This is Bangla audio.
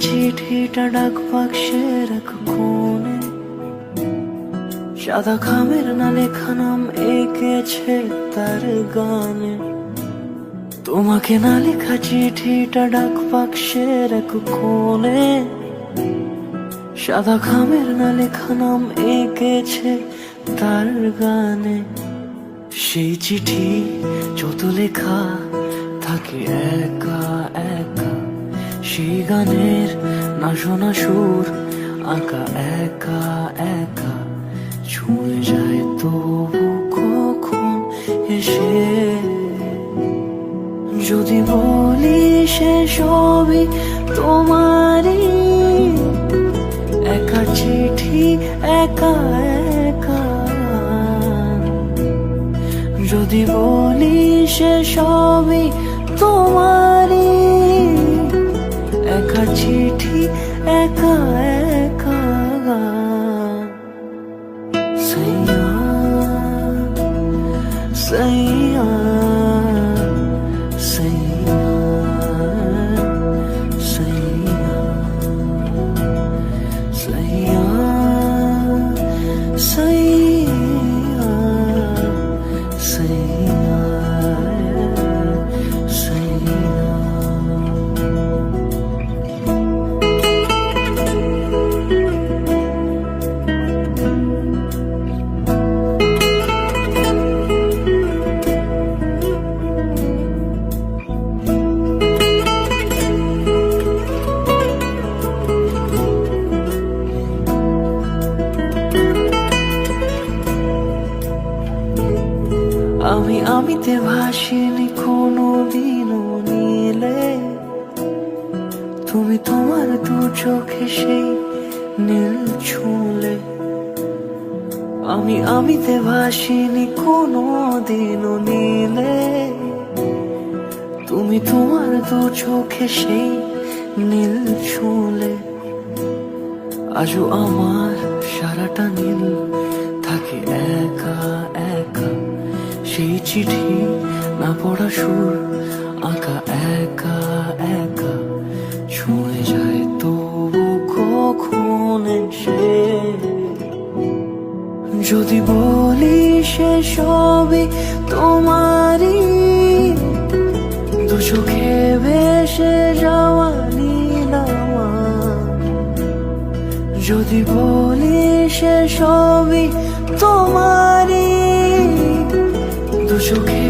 চিঠিটা ডাক বাক্সের এক কোণে, সাদা খামের না লেখা নাম এঁকেছে তার গানে। তোমাকে না লেখা চিঠিটা ডাক বাক্সের এক কোণে, সাদা খামের না লেখা নাম এঁকেছে তার গানে। সেই চিঠি যত লেখা থাকে একা একা, সেই গানের না শোনা সুর আঁকা একা একা, ছুঁয়ে যায় তবু কখন এসে। যদি বলি সে সবই তোমারই, একা চিঠি একা একা। যদি বলি সে সবই তোমারই, একা চিঠি একা একা। সাইয়া সাইয়া সাইয়া সাইয়া সাইয়া সাইয়া সাইয়া সাইয়া। আমিতে ভাসিনি কোনো দিনও নীলে, তুমি তোমার দু চোখে সেই নীল ছুঁলে। আমিতে ভাসিনি কোনো দিনও নীলে, তুমি তোমার দু চোখে সেই নীল ছুঁলে। আজও আমার সারাটা নীল থাকে একা একা, সেই চিঠি না পড়া সুর আঁকা একা একা, ছুঁয়ে যায় তবু কখন এসে। যদি বলি সে সবই তোমারই, দু চোখে ভেসে যাওয়া নীলামা। যদি বলি সে সবই তোমারই, দু চোখে